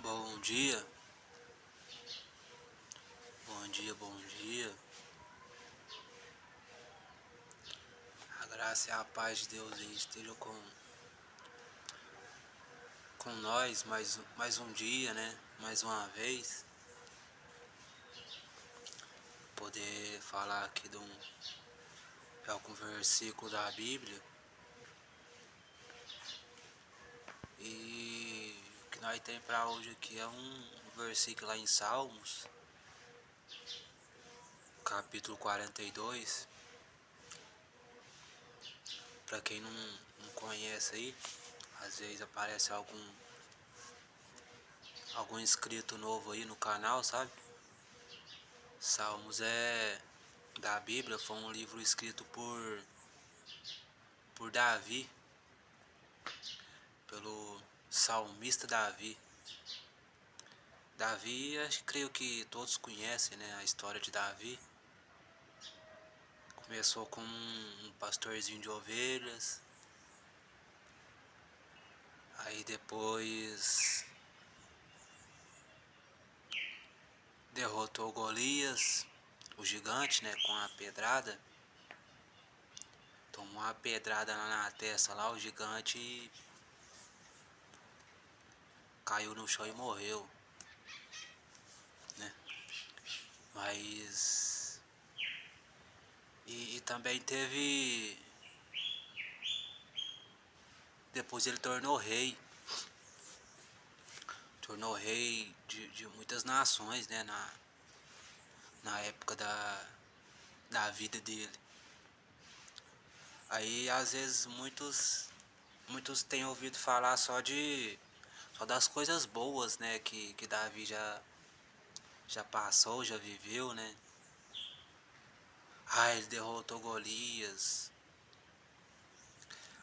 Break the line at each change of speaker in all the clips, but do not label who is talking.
Bom dia, bom dia, bom dia. A graça e a paz de Deus aí estejam com nós mais um dia, né? Mais uma vez. Poder falar aqui de algum versículo da Bíblia. E o que nós temos para hoje aqui é um versículo lá em Salmos, capítulo 42. Para quem não conhece aí, às vezes aparece algum inscrito novo aí no canal, sabe? Salmos da Bíblia, foi um livro escrito por Davi, pelo salmista Davi. Davi, creio que todos conhecem, né, a história de Davi. Começou como um pastorzinho de ovelhas, aí depois derrotou Golias, o gigante, né, com a pedrada. Tomou uma pedrada lá na testa, lá o gigante caiu no chão e morreu, né? Mas e também teve, depois ele tornou rei de muitas nações, né, na época da vida dele. Aí às vezes muitos têm ouvido falar só das coisas boas, né, que Davi já passou, já viveu, né? Ah, ele derrotou Golias.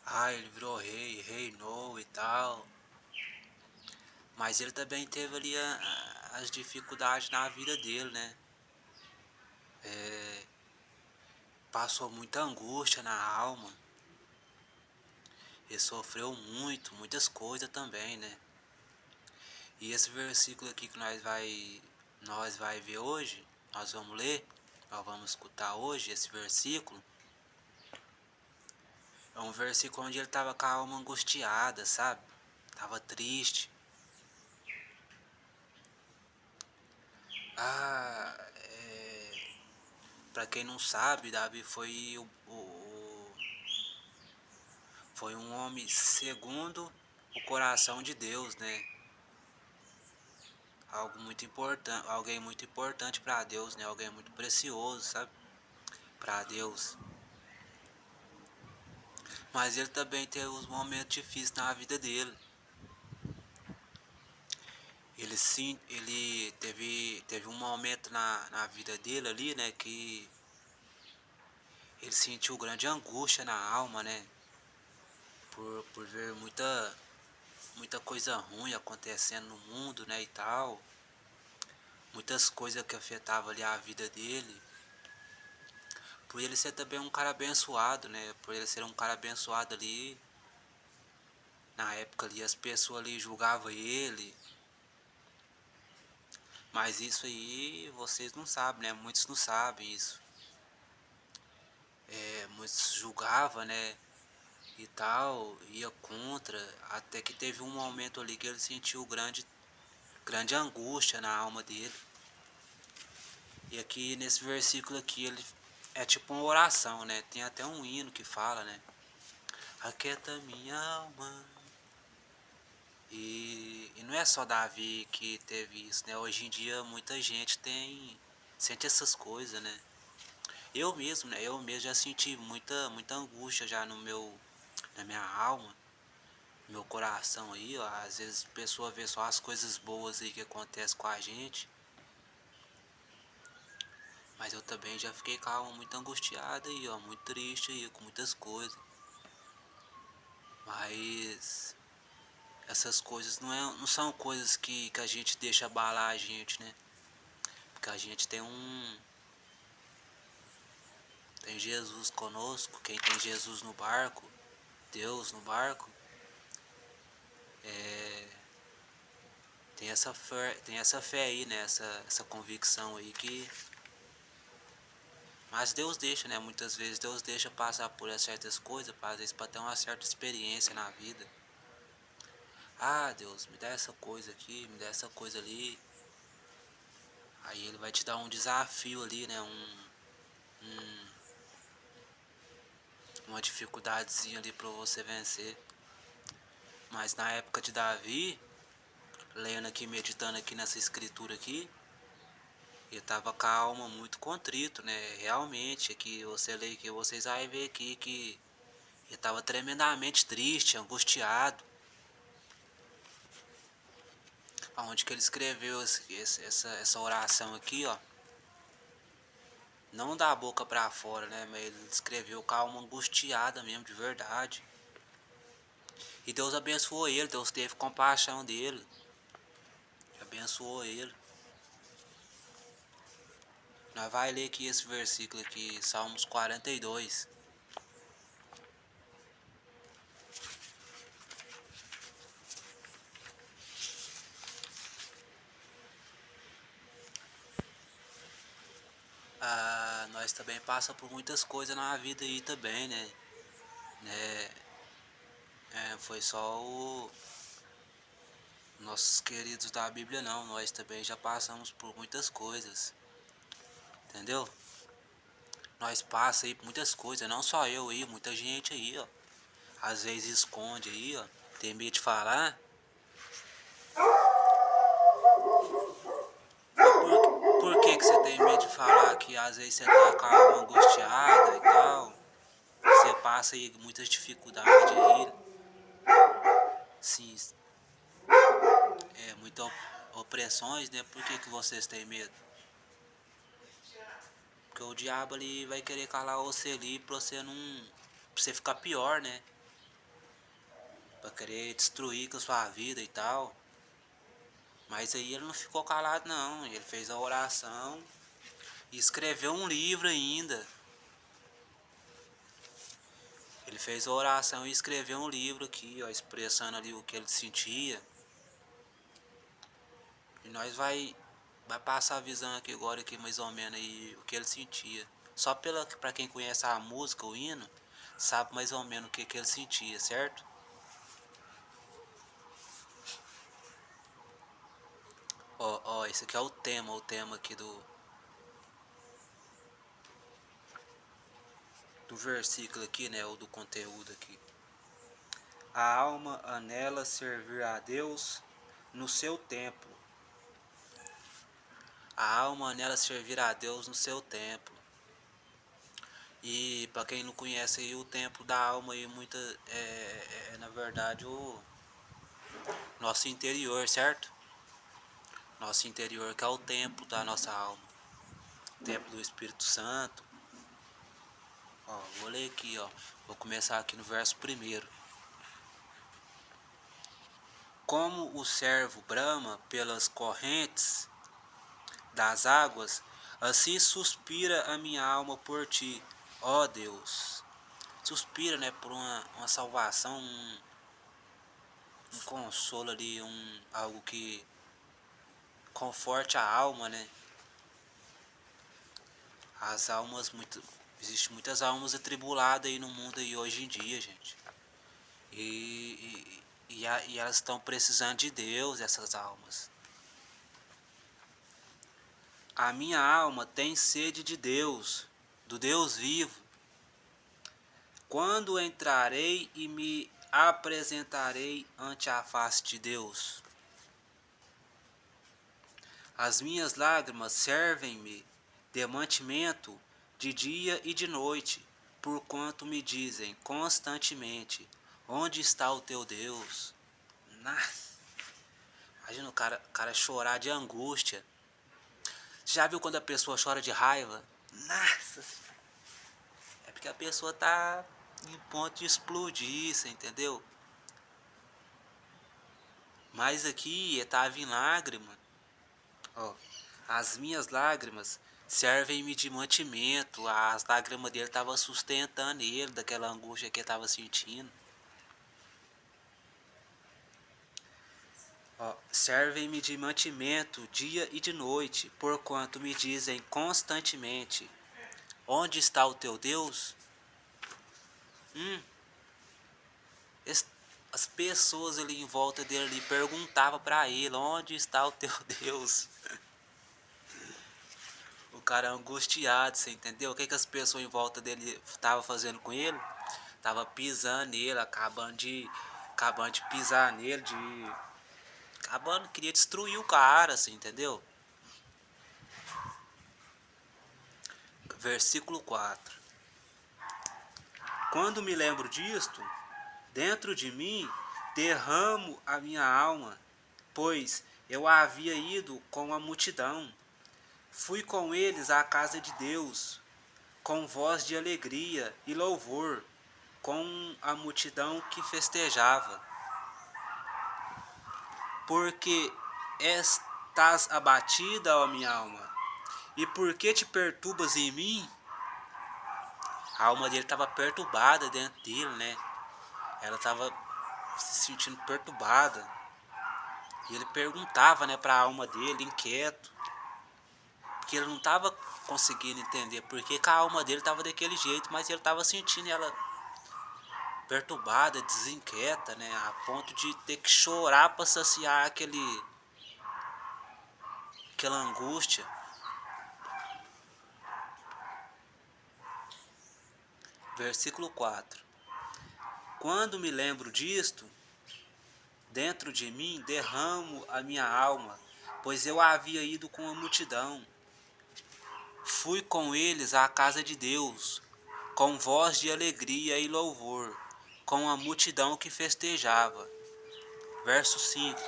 Ah, ele virou rei, reinou e tal. Mas ele também teve ali as dificuldades na vida dele, né? Passou muita angústia na alma. Ele sofreu muitas coisas também, né? E esse versículo aqui que nós vai ver hoje, nós vamos ler, nós vamos escutar hoje esse versículo. É um versículo onde ele estava com a alma angustiada, sabe? Tava triste. Ah, para quem não sabe, Davi foi um homem segundo o coração de Deus, né? Algo muito importante, alguém muito importante para Deus, né? Alguém muito precioso, sabe? Para Deus. Mas ele também teve uns momentos difíceis na vida dele. Ele teve um momento na vida dele ali, né? Que ele sentiu grande angústia na alma, né? Por ver muita coisa ruim acontecendo no mundo, né? E tal. Muitas coisas que afetavam ali a vida dele. Por ele ser também um cara abençoado, né? Por ele ser um cara abençoado ali. Na época ali as pessoas ali julgavam ele. Mas isso aí vocês não sabem, né? Muitos não sabem isso. Muitos julgavam, né? E tal, ia contra. Até que teve um momento ali que ele sentiu grande angústia na alma dele. E aqui nesse versículo aqui ele é tipo uma oração, né? Tem até um hino que fala, né? Aquieta minha alma. E não é só Davi que teve isso, né? Hoje em dia muita gente sente essas coisas, né? Eu mesmo, né? Eu mesmo já senti muita angústia já na minha alma, no meu coração aí, ó. Às vezes a pessoa vê só as coisas boas aí que acontecem com a gente. Mas eu também já fiquei com a alma muito angustiada aí, ó, muito triste aí, com muitas coisas. Mas essas coisas não são coisas que a gente deixa abalar a gente, né? Porque a gente tem Jesus conosco, quem tem Jesus no barco, Deus no barco, tem essa fé aí, né? Essa convicção aí que... Mas Deus deixa, né? Muitas vezes Deus deixa passar por certas coisas, às vezes para ter uma certa experiência na vida. Ah, Deus, me dá essa coisa aqui, me dá essa coisa ali. Aí Ele vai te dar um desafio ali, né? Uma dificuldadezinha ali para você vencer. Mas na época de Davi, lendo aqui, meditando aqui nessa escritura aqui, ele estava com a alma muito contrito, né? Realmente, aqui você lê que vocês vão ver aqui que ele estava tremendamente triste, angustiado. Aonde que ele escreveu essa oração aqui, ó. Não da boca para fora, né? Mas ele escreveu com a alma angustiada mesmo, de verdade. E Deus abençoou ele, Deus teve compaixão dele. Abençoou ele. Nós vai ler aqui esse versículo aqui, Salmos 42. Nós também passa por muitas coisas na vida aí também, né? Foi só nossos queridos da Bíblia não, nós também já passamos por muitas coisas, entendeu? Nós passa aí por muitas coisas, não só eu aí, muita gente aí, ó. Às vezes esconde aí, ó, tem medo de falar. Por que que você tem medo de falar que às vezes você tá com a alma angustiada e tal? Você passa aí muitas dificuldades aí. Sim, muitas opressões, né? Por que que vocês têm medo? Porque o diabo ali vai querer calar você ali pra você não... pra você ficar pior, né? Pra querer destruir com a sua vida e tal. Mas aí ele não ficou calado não. Ele fez a oração e escreveu um livro ainda. Ele fez a oração e escreveu um livro aqui, ó, expressando ali o que ele sentia. E nós vai passar a visão aqui agora, aqui mais ou menos aí, o que ele sentia. Só pra quem conhece a música, o hino, sabe mais ou menos o que ele sentia, certo? Ó, esse aqui é o tema aqui do versículo aqui, né, ou do conteúdo aqui. A alma anela servir a Deus no seu templo. A alma anela servir a Deus no seu templo. E para quem não conhece aí, o templo da alma aí, na verdade o nosso interior, certo? Nosso interior que é o templo da nossa alma. O templo do Espírito Santo. Ó, vou ler aqui, ó. Vou começar aqui no verso 1. Como o servo brama pelas correntes das águas, assim suspira a minha alma por ti, ó Deus. Suspira, né, por uma salvação, um consolo ali, algo que conforte a alma, né? As almas, existe muitas almas atribuladas aí no mundo aí hoje em dia, gente. E elas estão precisando de Deus, essas almas. A minha alma tem sede de Deus, do Deus vivo. Quando entrarei e me apresentarei ante a face de Deus? As minhas lágrimas servem-me de mantimento de dia e de noite, porquanto me dizem constantemente: onde está o teu Deus? Nossa, imagina o cara chorar de angústia. Já viu quando a pessoa chora de raiva? Nossa, é porque a pessoa tá em ponto de explodir, você entendeu? Mas aqui estava em lágrima. Ó, as minhas lágrimas servem-me de mantimento. As lágrimas dele estavam sustentando ele daquela angústia que ele estava sentindo. Ó, servem-me de mantimento dia e de noite, porquanto me dizem constantemente: onde está o teu Deus? Es- As pessoas ali em volta dele ali perguntavam para ele: onde está o teu Deus? O cara angustiado, você entendeu? O que, que as pessoas em volta dele estavam fazendo com ele? Tava pisando nele, acabando de pisar nele, queria destruir o cara, assim, entendeu? Versículo 4. Quando me lembro disto, dentro de mim derramo a minha alma, pois eu havia ido com a multidão. Fui com eles à casa de Deus, com voz de alegria e louvor, com a multidão que festejava. Porque estás abatida, ó minha alma, e por que te perturbas em mim? A alma dele estava perturbada dentro dele, né? Ela estava se sentindo perturbada. E ele perguntava, né, para a alma dele, inquieto, porque ele não estava conseguindo entender por que a alma dele estava daquele jeito, mas ele estava sentindo ela perturbada, desinquieta, né, a ponto de ter que chorar para saciar aquela angústia. Versículo 4. Quando me lembro disto, dentro de mim derramo a minha alma, pois eu havia ido com a multidão. Fui com eles à casa de Deus, com voz de alegria e louvor, com a multidão que festejava. Verso 5.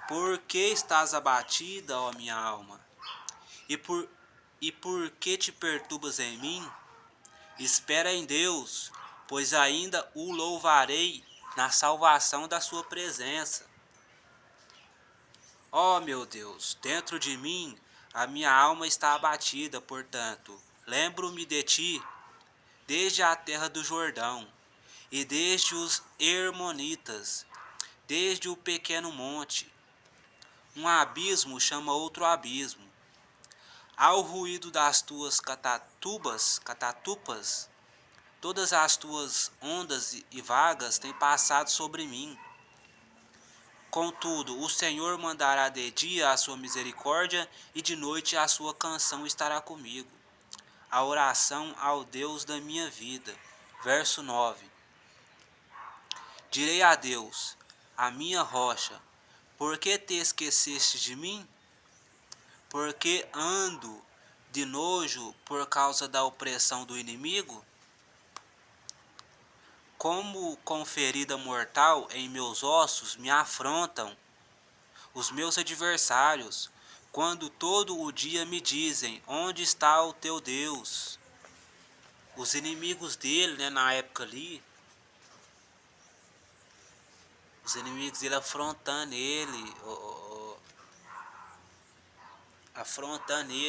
Por que estás abatida, ó minha alma? E por que te perturbas em mim? Espera em Deus, pois ainda o louvarei na salvação da sua presença. Ó meu Deus, dentro de mim a minha alma está abatida, portanto, lembro-me de ti desde a terra do Jordão, e desde os Hermonitas, desde o pequeno monte. Um abismo chama outro abismo. Ao ruído das tuas catatupas, todas as tuas ondas e vagas têm passado sobre mim. Contudo, o Senhor mandará de dia a sua misericórdia, e de noite a sua canção estará comigo. A oração ao Deus da minha vida. Verso 9. Direi a Deus, a minha rocha: por que te esqueceste de mim? Porque ando de nojo por causa da opressão do inimigo? Como com ferida mortal em meus ossos me afrontam os meus adversários, quando todo o dia me dizem: onde está o teu Deus? Os inimigos dele, né, na época ali, os inimigos dele afrontando ele,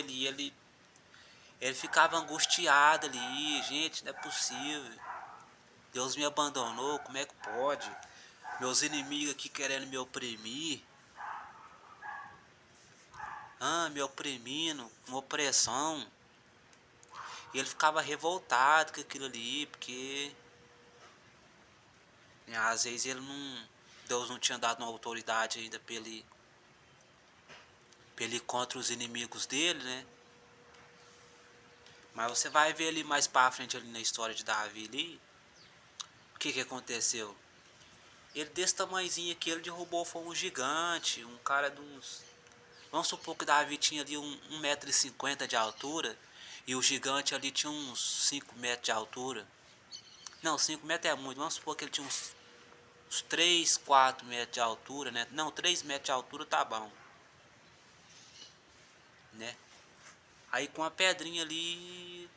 e ele ficava angustiado ali. Gente, não é possível, Deus me abandonou, como é que pode? Meus inimigos aqui querendo me oprimir, me oprimindo, com opressão. E ele ficava revoltado com aquilo ali, porque né, às vezes Deus não tinha dado uma autoridade ainda pra ele ir contra os inimigos dele, né? Mas você vai ver ali mais pra frente ali na história de Davi ali, o que aconteceu? Ele desse tamanhozinho aqui, ele derrubou foi um gigante, um cara de uns... Vamos supor que Davi tinha ali 1,50 m de altura, e o gigante ali tinha uns 5 metros de altura. Não, 5 metros é muito, vamos supor que ele tinha uns 3, 4 metros de altura, né? Não, 3 metros de altura tá bom, né? Aí com a pedrinha ali,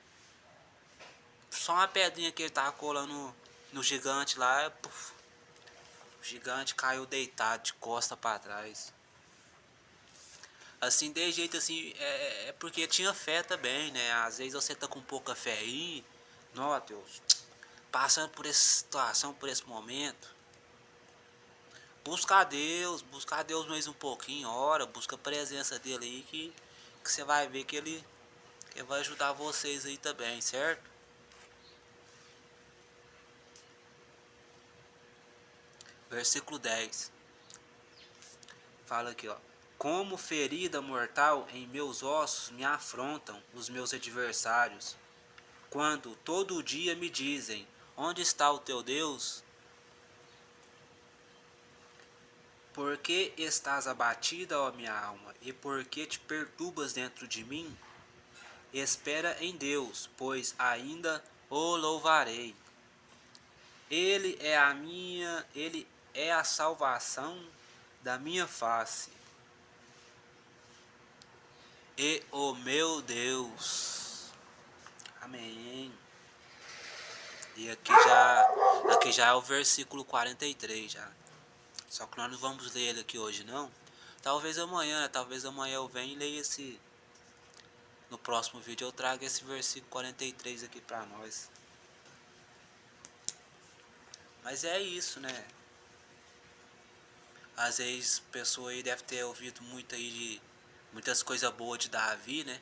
só uma pedrinha que ele tava colando no gigante lá, puf, o gigante caiu deitado de costa para trás. Assim, de jeito assim, é porque tinha fé também, né? Às vezes você tá com pouca fé aí, não, Deus, passando por essa situação, por esse momento, buscar a Deus mais um pouquinho, ora, busca a presença dele aí que você vai ver que ele vai ajudar vocês aí também, certo? Versículo 10 fala aqui, ó. Como ferida mortal em meus ossos me afrontam os meus adversários, quando todo dia me dizem: onde está o teu Deus? Por que estás abatida, ó minha alma, e por que te perturbas dentro de mim? Espera em Deus, pois ainda o louvarei. Ele é a salvação da minha face e o meu Deus. Amém. E aqui já é o versículo 43 já. Só que nós não vamos ler ele aqui hoje não. Talvez amanhã, né? Talvez amanhã eu venha e leia esse. No próximo vídeo eu trago esse versículo 43 aqui pra nós. Mas é isso, né? Às vezes a pessoa aí deve ter ouvido muito aí de muitas coisas boas de Davi, né?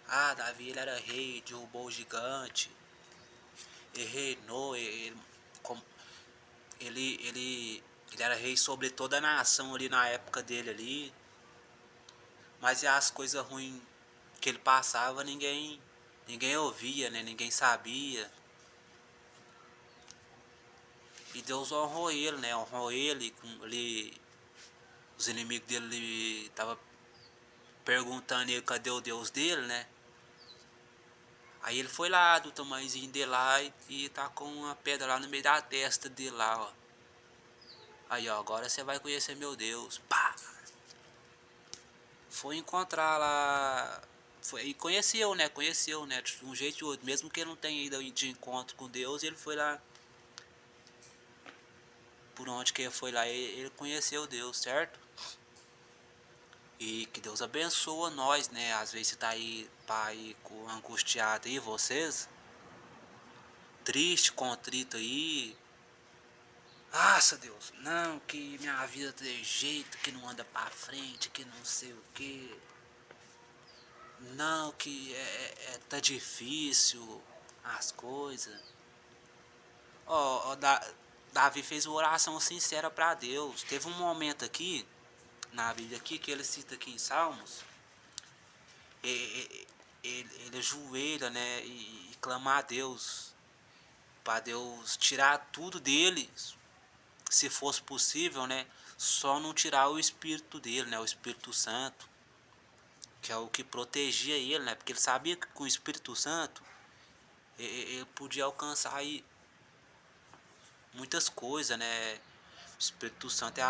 Ah, Davi ele era rei, derrubou o gigante, ele reinou, ele era rei sobre toda a nação ali na época dele ali. Mas as coisas ruins que ele passava, ninguém ouvia, né? Ninguém sabia. E Deus honrou ele, né? Honrou ele, os inimigos dele estavam perguntando ele cadê o Deus dele, né? Aí ele foi lá do tamanhozinho dele lá e tá com uma pedra lá no meio da testa dele lá, ó. Aí, ó, agora você vai conhecer meu Deus. Pá! Foi encontrar lá. Foi, e conheceu, né? Conheceu, né? De um jeito ou outro. Mesmo que ele não tenha ido de encontro com Deus, ele foi lá. Por onde que ele foi lá, ele conheceu Deus, certo? E que Deus abençoa nós, né? Às vezes você tá aí, pai, angustiado aí, vocês. Triste, contrito aí. Nossa, Deus, não, que minha vida tá de jeito, que não anda pra frente, que não sei o que. Não, que tá difícil as coisas. Ó, Davi fez uma oração sincera para Deus. Teve um momento aqui, na Bíblia aqui, que ele cita aqui em Salmos, ele ajoelha, né, e clama a Deus, para Deus tirar tudo dele, se fosse possível, né, só não tirar o Espírito dele, né, o Espírito Santo, que é o que protegia ele, né, porque ele sabia que com o Espírito Santo ele podia alcançar aí muitas coisas, né? O Espírito Santo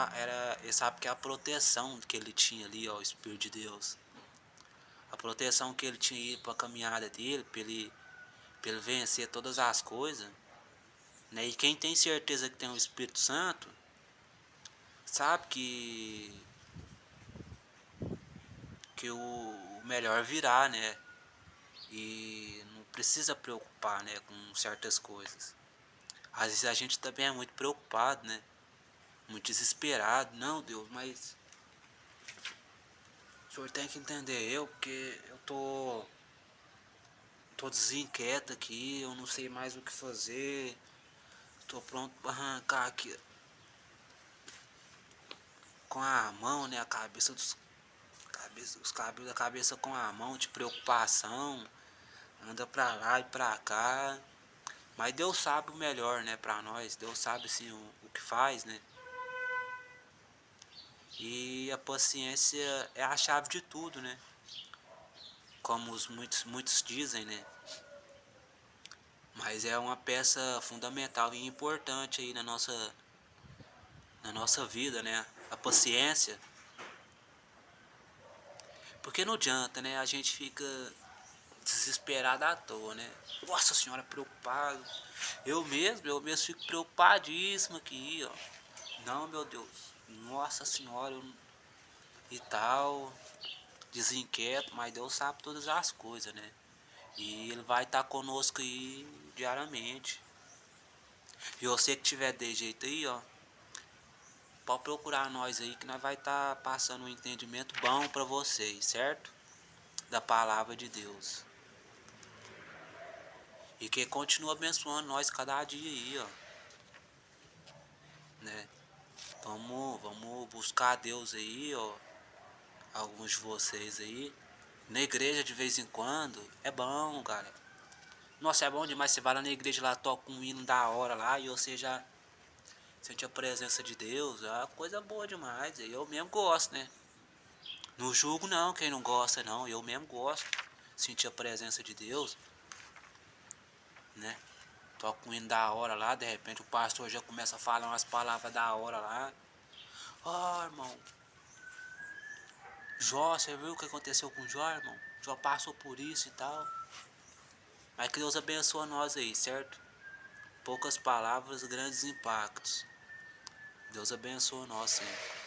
ele sabe que é a proteção que ele tinha ali, ó, o Espírito de Deus. A proteção que ele tinha para a caminhada dele, para ele vencer todas as coisas, né? E quem tem certeza que tem o Espírito Santo, sabe que o melhor virá, né? E não precisa preocupar, né, com certas coisas. Às vezes a gente também é muito preocupado, né? Muito desesperado. Não, Deus, mas o senhor tem que entender eu, porque eu tô desinquieto aqui, eu não sei mais o que fazer. Tô pronto para arrancar aqui com a mão, né, a os cabelos da cabeça com a mão de preocupação. Anda pra lá e pra cá. Mas Deus sabe o melhor, né, pra nós. Deus sabe assim o que faz, né? E a paciência é a chave de tudo, né? Como muitos dizem, né? Mas é uma peça fundamental e importante aí na nossa vida, né? A paciência. Porque não adianta, né? A gente fica desesperado à toa, né? Nossa senhora, preocupado. Eu mesmo fico preocupadíssimo aqui, ó. Não, meu Deus. Nossa senhora, e tal. Desinquieto, mas Deus sabe todas as coisas, né? E Ele vai estar conosco aí diariamente. E você que tiver de jeito aí, ó, pode procurar nós aí que nós vai estar passando um entendimento bom para vocês, certo? Da palavra de Deus. E que continua abençoando nós cada dia aí, ó, né? Vamos buscar a Deus aí, ó, alguns de vocês aí. Na igreja de vez em quando, é bom, cara. Nossa, é bom demais, você vai lá na igreja, lá toca um hino da hora lá, e você já sente a presença de Deus, é uma coisa boa demais, eu mesmo gosto, né? Não julgo não, quem não gosta não, eu mesmo gosto, sentir a presença de Deus, né? Toca um hino da hora lá, de repente o pastor já começa a falar umas palavras da hora lá. Ó, irmão, Jó, você viu o que aconteceu com Jó, irmão? Jó passou por isso e tal. Mas que Deus abençoe nós aí, certo? Poucas palavras, grandes impactos. Deus abençoe nós sempre.